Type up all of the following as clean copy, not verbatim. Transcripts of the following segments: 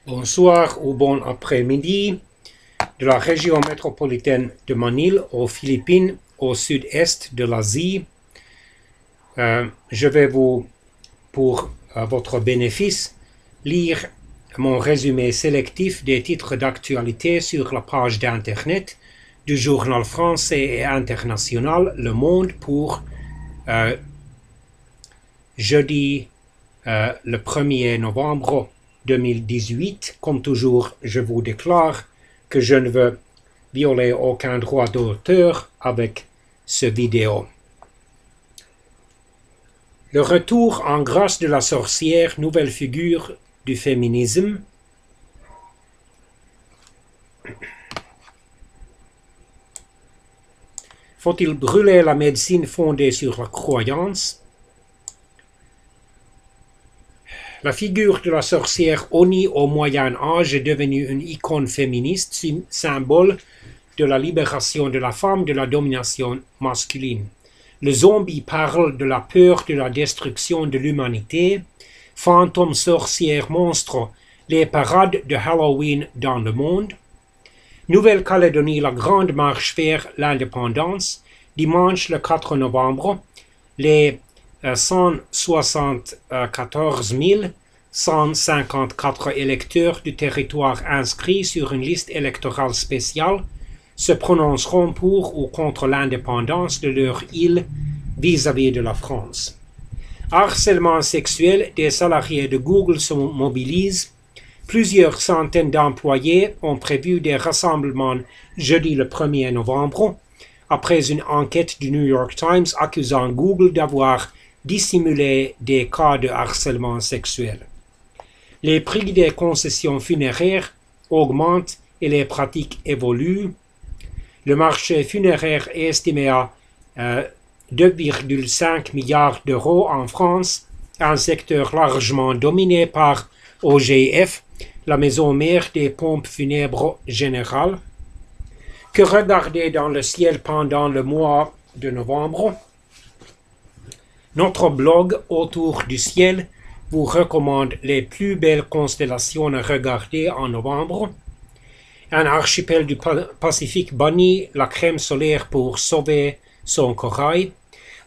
Bonsoir ou bon après-midi de la région métropolitaine de Manille aux Philippines, au sud-est de l'Asie. Je vais pour votre bénéfice, lire mon résumé sélectif des titres d'actualité sur la page d'Internet du journal français et international Le Monde pour jeudi le 1er novembre 2018. Comme toujours, je vous déclare que je ne veux violer aucun droit d'auteur avec ce vidéo. Le retour en grâce de la sorcière, nouvelle figure du féminisme. Faut-il brûler la médecine fondée sur la croyance? La figure de la sorcière Oni au Moyen Âge est devenue une icône féministe, symbole de la libération de la femme de la domination masculine. Le zombie parle de la peur de la destruction de l'humanité. Fantômes, sorcières, monstres, les parades de Halloween dans le monde. Nouvelle-Calédonie, la grande marche vers l'indépendance. Dimanche le 4 novembre, les 174 154 électeurs du territoire inscrits sur une liste électorale spéciale se prononceront pour ou contre l'indépendance de leur île vis-à-vis de la France. Harcèlement sexuel, des salariés de Google se mobilisent. Plusieurs centaines d'employés ont prévu des rassemblements jeudi le 1er novembre, après une enquête du New York Times accusant Google d'avoir dissimulé des cas de harcèlement sexuel. Les prix des concessions funéraires augmentent et les pratiques évoluent. Le marché funéraire est estimé à 2,5 milliards d'euros en France, un secteur largement dominé par OGF, la maison mère des pompes funèbres générales. Que regarder dans le ciel pendant le mois de novembre? Notre blog autour du ciel vous recommande les plus belles constellations à regarder en novembre. Un archipel du Pacifique bannit la crème solaire pour sauver son corail.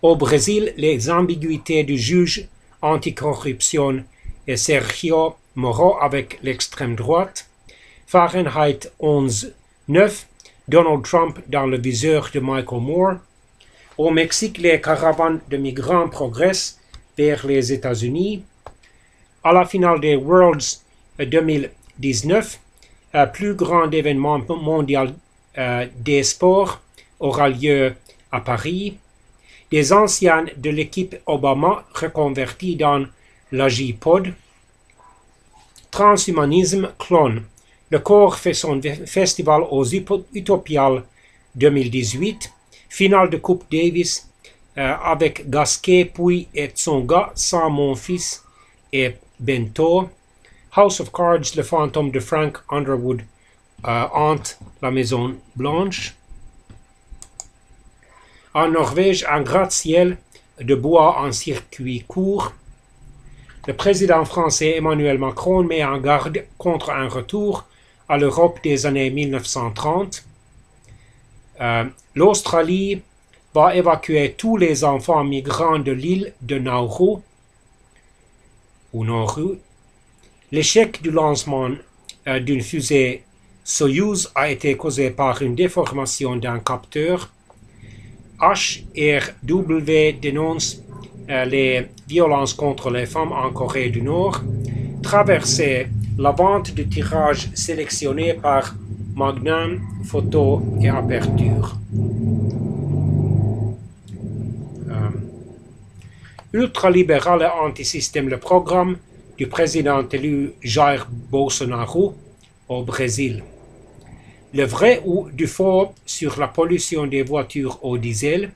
Au Brésil, les ambiguïtés du juge anticorruption et Sergio Moro avec l'extrême droite. Fahrenheit 11.9, Donald Trump dans le viseur de Michael Moore. Au Mexique, les caravanes de migrants progressent vers les États-Unis. À la finale des Worlds 2019, le plus grand événement mondial des sports aura lieu à Paris. Des anciens de l'équipe Obama reconvertis dans l'Agipod. Transhumanisme clone. Le corps fait son festival aux Utopiales 2018. Finale de Coupe Davis avec Gasquet, Puy et Tsonga sans mon fils et Bento. House of Cards, le fantôme de Frank Underwood hante la Maison Blanche. En Norvège, un gratte-ciel de bois en circuit court. Le président français Emmanuel Macron met en garde contre un retour à l'Europe des années 1930. L'Australie va évacuer tous les enfants migrants de l'île de Nauru. L'échec du lancement d'une fusée Soyuz a été causé par une déformation d'un capteur. HRW dénonce les violences contre les femmes en Corée du Nord. Traverser la vente de tirages sélectionnés par Magnum, Photo et Aperture. Ultralibéral et antisystème, le programme du président élu Jair Bolsonaro au Brésil. Le vrai ou du faux sur la pollution des voitures au diesel.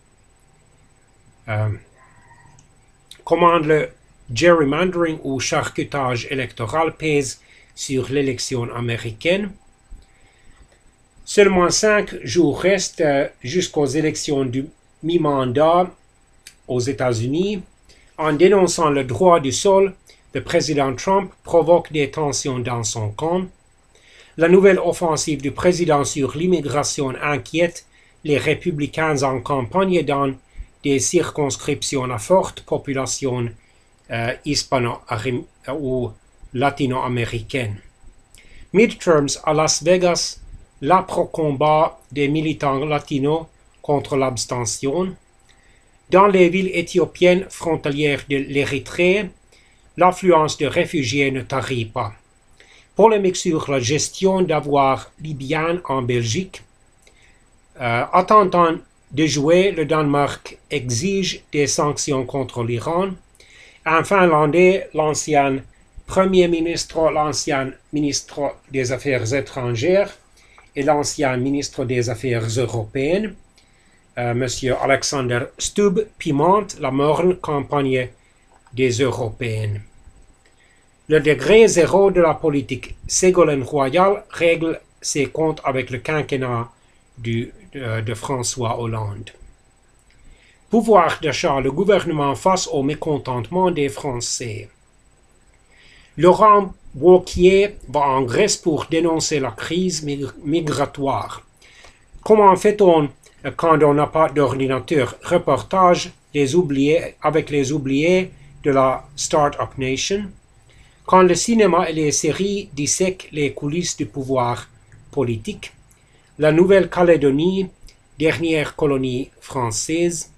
Comment le gerrymandering ou charcutage électoral pèse sur l'élection américaine. Seulement 5 jours restent jusqu'aux élections du mi-mandat aux États-Unis. En dénonçant le droit du sol, le président Trump provoque des tensions dans son camp. La nouvelle offensive du président sur l'immigration inquiète les républicains en campagne dans des circonscriptions à forte population hispano- ou latino-américaine. Midterms à Las Vegas, l'âpre combat des militants latinos contre l'abstention. Dans les villes éthiopiennes frontalières de l'Érythrée, l'affluence de réfugiés ne tarit pas. Polémique sur la gestion d'avoirs libyens en Belgique. Attendant de jouer, le Danemark exige des sanctions contre l'Iran. En Finlandais, l'ancien Premier ministre, l'ancien ministre des Affaires étrangères et l'ancien ministre des Affaires européennes, M. Alexander Stubb, pimente la morne campagne des Européennes. Le degré zéro de la politique Ségolène Royal règle ses comptes avec le quinquennat de François Hollande. Pouvoir d'achat, le gouvernement face au mécontentement des Français. Laurent Wauquiez va en Grèce pour dénoncer la crise migratoire. Comment fait-on quand on n'a pas d'ordinateur? Reportage avec les oubliés de la Startup Nation. Quand le cinéma et les séries dissèquent les coulisses du pouvoir politique. La Nouvelle-Calédonie, dernière colonie française.